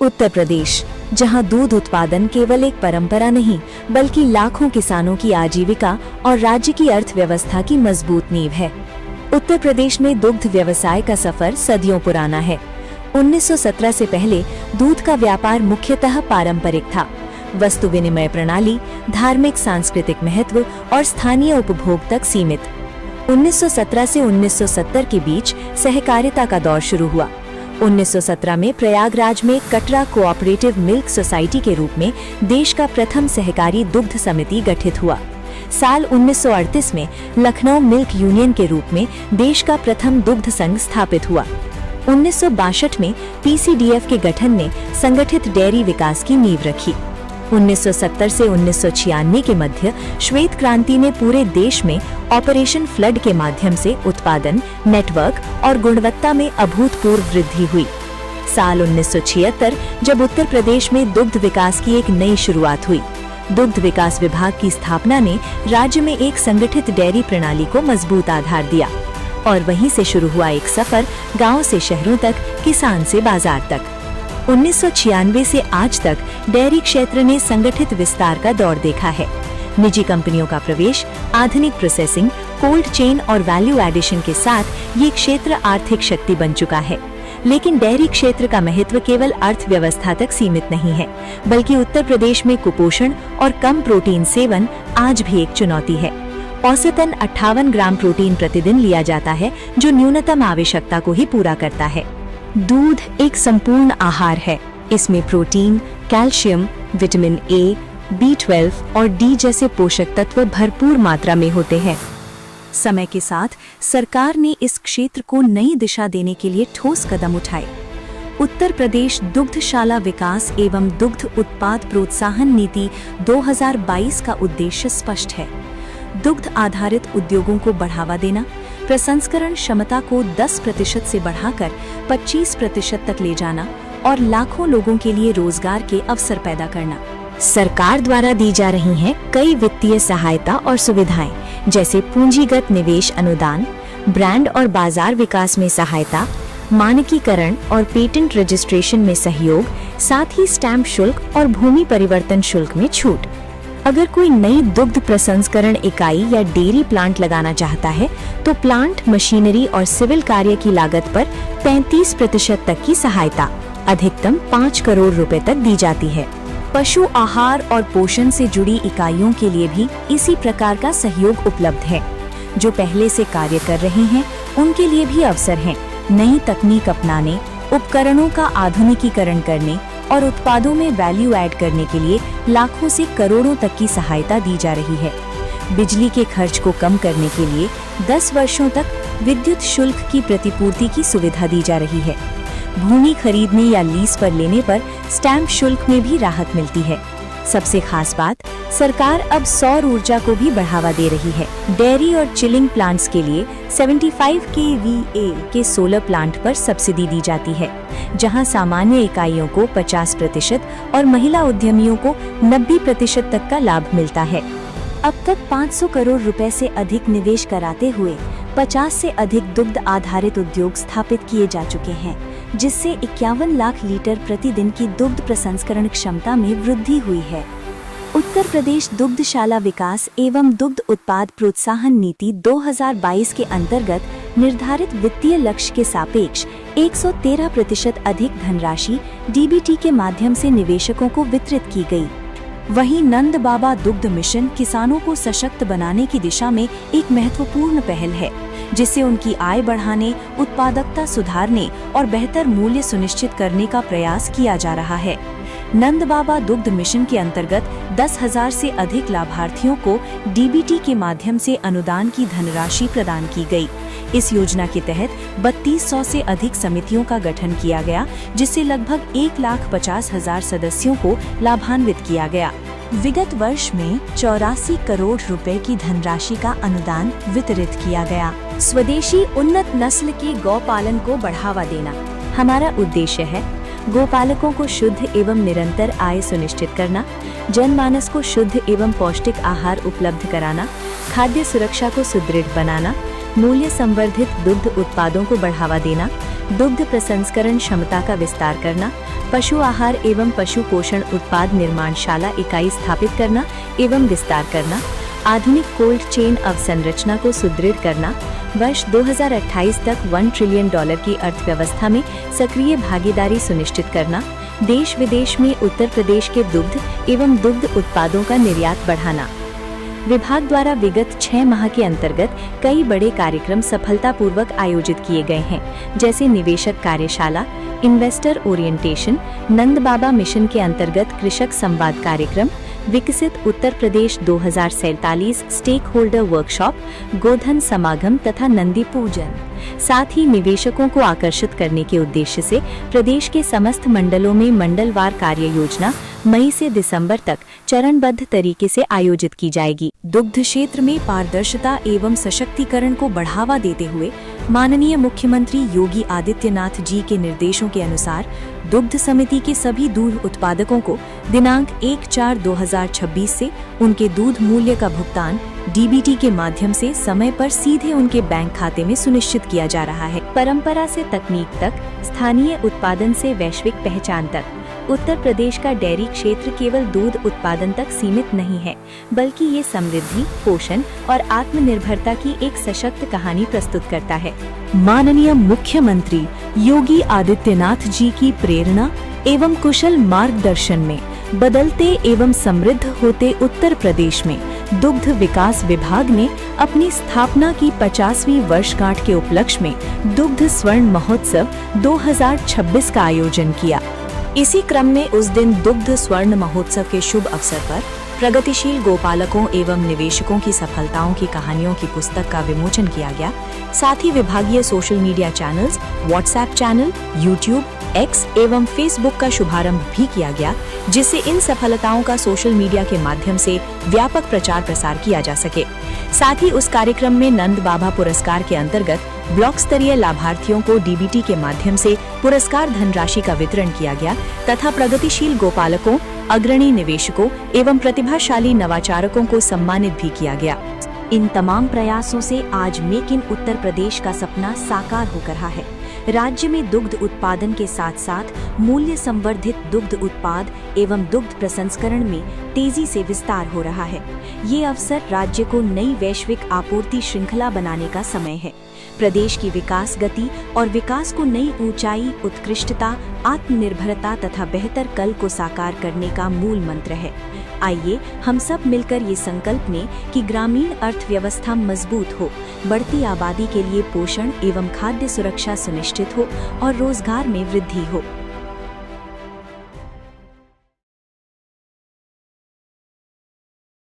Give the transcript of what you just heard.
उत्तर प्रदेश, जहां दूध उत्पादन केवल एक परंपरा नहीं बल्कि लाखों किसानों की आजीविका और राज्य की अर्थव्यवस्था की मजबूत नींव है। उत्तर प्रदेश में दुग्ध व्यवसाय का सफर सदियों पुराना है। 1917 से पहले दूध का व्यापार मुख्यतः पारंपरिक था। वस्तु विनिमय प्रणाली, धार्मिक सांस्कृतिक महत्व और स्थानीय उपभोग तक सीमित। 1917 से 1970 के बीच सहकारिता का दौर शुरू हुआ। 1917 में प्रयागराज में कटरा कोऑपरेटिव मिल्क सोसाइटी के रूप में देश का प्रथम सहकारी दुग्ध समिति गठित हुआ। साल 1938 में लखनऊ मिल्क यूनियन के रूप में देश का प्रथम दुग्ध संघ स्थापित हुआ। 1962 में पीसीडीएफ के गठन ने संगठित डेयरी विकास की नींव रखी। 1970 से 1996 के मध्य श्वेत क्रांति ने पूरे देश में ऑपरेशन फ्लड के माध्यम से उत्पादन, नेटवर्क और गुणवत्ता में अभूतपूर्व वृद्धि हुई। साल 1976 जब उत्तर प्रदेश में दुग्ध विकास की एक नई शुरुआत हुई। दुग्ध विकास विभाग की स्थापना ने राज्य में एक संगठित डेयरी प्रणाली को मजबूत आधार दिया और वहीं से शुरू हुआ एक सफर गांव से शहरों तक, किसान से बाजार तक। 1996 से आज तक डेयरी क्षेत्र ने संगठित विस्तार का दौर देखा है। निजी कंपनियों का प्रवेश, आधुनिक प्रोसेसिंग, कोल्ड चेन और वैल्यू एडिशन के साथ ये क्षेत्र आर्थिक शक्ति बन चुका है। लेकिन डेयरी क्षेत्र का महत्व केवल अर्थव्यवस्था तक सीमित नहीं है, बल्कि उत्तर प्रदेश में कुपोषण और कम प्रोटीन सेवन आज भी एक चुनौती है। औसतन 58 ग्राम प्रोटीन प्रतिदिन लिया जाता है, जो न्यूनतम आवश्यकता को ही पूरा करता है। दूध एक संपूर्ण आहार है। इसमें protein, calcium, vitamin A, B12 और डी जैसे पोषक तत्व भरपूर मात्रा में होते हैं। समय के साथ सरकार ने इस क्षेत्र को नई दिशा देने के लिए ठोस कदम उठाए। उत्तर प्रदेश दुग्धशाला विकास एवं दुग्ध उत्पाद प्रोत्साहन नीति 2022 का उद्देश्य स्पष्ट है। दुग्ध आधारित उद्योगों को बढ़ावा देना, प्रसंस्करण क्षमता को 10% से बढ़ाकर 25% तक ले जाना और लाखों लोगों के लिए रोजगार के अवसर पैदा करना। सरकार द्वारा दी जा रही हैं कई वित्तीय सहायता और सुविधाएं, जैसे पूंजीगत निवेश अनुदान, ब्रांड और बाजार विकास में सहायता, मानकीकरण और पेटेंट रजिस्ट्रेशन में सहयोग, साथ ही स्टैंप शुल्क और भूमि परिवर्तन शुल्क में छूट। अगर कोई नई दुग्ध प्रसंस्करण इकाई या डेयरी प्लांट लगाना चाहता है तो प्लांट, मशीनरी और सिविल कार्य की लागत पर 35% तक की सहायता, अधिकतम 5 करोड़ रुपए तक दी जाती है। पशु आहार और पोषण से जुड़ी इकाइयों के लिए भी इसी प्रकार का सहयोग उपलब्ध है। जो पहले से कार्य कर रहे हैं उनके लिए भी अवसर हैं। नई तकनीक अपनाने, उपकरणों का आधुनिकीकरण करने और उत्पादों में वैल्यू ऐड करने के लिए लाखों से करोड़ों तक की सहायता दी जा रही है। बिजली के खर्च को कम करने के लिए 10 वर्षों तक विद्युत शुल्क की प्रतिपूर्ति की सुविधा दी जा रही है। भूमि खरीदने या लीज पर लेने पर स्टैंप शुल्क में भी राहत मिलती है। सबसे खास बात, सरकार अब सौर ऊर्जा को भी बढ़ावा दे रही है। डेयरी और चिलिंग प्लांट्स के लिए 75 kVA के सोलर प्लांट पर सब्सिडी दी जाती है, जहां सामान्य इकाइयों को 50% और महिला उद्यमियों को 90% तक का लाभ मिलता है। अब तक 500 करोड़ रुपए से अधिक निवेश कराते हुए 50 से अधिक दुग्ध आधारित उद्योग स्थापित किए जा चुके हैं, जिससे 51 लाख लीटर प्रतिदिन की दुग्ध प्रसंस्करण क्षमता में वृद्धि हुई है। उत्तर प्रदेश दुग्धशाला विकास एवं दुग्ध उत्पाद प्रोत्साहन नीति 2022 के अंतर्गत निर्धारित वित्तीय लक्ष्य के सापेक्ष 113% अधिक धनराशि डीबीटी के माध्यम से निवेशकों को वितरित की गई। वहीं नंद बाबा दुग्ध मिशन किसानों को सशक्त बनाने की दिशा में एक महत्वपूर्ण पहल है, जिससे उनकी आय बढ़ाने, उत्पादकता सुधारने और बेहतर मूल्य सुनिश्चित करने का प्रयास किया जा रहा है। नंद बाबा दुग्ध मिशन के अंतर्गत 10,000 से अधिक लाभार्थियों को डीबीटी के माध्यम से अनुदान की धनराशि प्रदान की गई। इस योजना के तहत 3200 से अधिक समितियों का गठन किया गया, जिससे लगभग 1,50,000 सदस्यों को लाभान्वित किया गया। विगत वर्ष में 84 करोड़ रुपए की धनराशि का अनुदान वितरित किया गया। स्वदेशी उन्नत नस्ल के गौपालन को बढ़ावा देना हमारा उद्देश्य है। गोपालकों को शुद्ध एवं निरंतर आय सुनिश्चित करना, जनमानस को शुद्ध एवं पौष्टिक आहार उपलब्ध कराना, खाद्य सुरक्षा को सुदृढ़ बनाना, मूल्य संवर्धित दुग्ध उत्पादों को बढ़ावा देना, दुग्ध प्रसंस्करण क्षमता का विस्तार करना, पशु आहार एवं पशु पोषण उत्पाद निर्माणशाला इकाई स्थापित करना एवं विस्तार करना, आधुनिक कोल्ड चेन अवसंरचना को सुदृढ़ करना, वर्ष 2028 तक $1 ट्रिलियन की अर्थव्यवस्था में सक्रिय भागीदारी सुनिश्चित करना, देश विदेश में उत्तर प्रदेश के दुग्ध एवं दुग्ध उत्पादों का निर्यात बढ़ाना। विभाग द्वारा विगत 6 माह के अंतर्गत कई बड़े कार्यक्रम सफलतापूर्वक आयोजित किए गए हैं, जैसे निवेशक कार्यशाला, इन्वेस्टर ओरिएंटेशन, नंद बाबा मिशन के अंतर्गत कृषक संवाद कार्यक्रम, विकसित Uttar Pradesh 2047 stake holder workshop, गोधन समागम तथा नंदी पूजन। साथ ही निवेशकों को आकर्षित करने के उद्देश्य से प्रदेश के समस्त मंडलों में मंडलवार कार्य योजना मई से दिसंबर तक चरणबद्ध तरीके से आयोजित की जाएगी। दुग्ध क्षेत्र में पारदर्शिता एवं सशक्तिकरण को बढ़ावा देते हुए माननीय मुख्यमंत्री योगी आदित्यनाथ जी के निर्देशों के अनुसार दुग्ध समिति के सभी दूध उत्पादकों को दिनांक 1/4/2026 से उनके दूध मूल्य का भुगतान डीबीटी के माध्यम से समय पर सीधे उनके बैंक खाते में सुनिश्चित किया जा रहा है। परंपरा से तकनीक तक, स्थानीय उत्पादन से वैश्विक पहचान तक, उत्तर प्रदेश का डेयरी क्षेत्र केवल दूध उत्पादन तक सीमित नहीं है, बल्कि ये समृद्धि, पोषण और आत्मनिर्भरता की एक सशक्त कहानी प्रस्तुत करता है। माननीय मुख्यमंत्री योगी आदित्यनाथ जी की प्रेरणा एवं कुशल मार्गदर्शन में बदलते एवं समृद्ध होते उत्तर प्रदेश में दुग्ध विकास विभाग ने अपनी स्थापना की 50वीं वर्षगांठ के उपलक्ष्य में दुग्ध स्वर्ण महोत्सव 2026 का आयोजन किया। इसी क्रम में उस दिन दुग्ध स्वर्ण महोत्सव के शुभ अवसर पर प्रगतिशील गोपालकों एवं निवेशकों की सफलताओं की कहानियों की पुस्तक का विमोचन किया गया। साथ ही विभागीय social media channels, WhatsApp channel, YouTube, x एवं फेसबुक का शुभारंभ भी किया गया, जिससे इन सफलताओं का सोशल मीडिया के माध्यम से व्यापक प्रचार प्रसार किया जा सके। साथ ही उस कार्यक्रम में नंद बाबा पुरस्कार के अंतर्गत ब्लॉक स्तरीय लाभार्थियों को डीबीटी के माध्यम से पुरस्कार धनराशि का वितरण किया गया तथा प्रगतिशील गोपालकों, अग्रणी निवेशकों एवं प्रतिभाशाली नवाचारकों को सम्मानित भी किया गया। इन तमाम प्रयासों से आज मेक इन उत्तर प्रदेश का सपना साकार हो रहा है। राज्य में दुग्ध उत्पादन के साथ साथ मूल्य संवर्धित दुग्ध उत्पाद एवं दुग्ध प्रसंस्करण में तेजी से विस्तार हो रहा है। ये अवसर राज्य को नई वैश्विक आपूर्ति श्रृंखला बनाने का समय है। प्रदेश की विकास गति और विकास को नई ऊंचाई, उत्कृष्टता, आत्मनिर्भरता तथा बेहतर कल को साकार करने का मूल मंत्र है। आइए हम सब मिलकर ये संकल्प लें कि ग्रामीण अर्थव्यवस्था मजबूत हो, बढ़ती आबादी के लिए पोषण एवं खाद्य सुरक्षा सुनिश्चित हो और रोजगार में वृद्धि हो।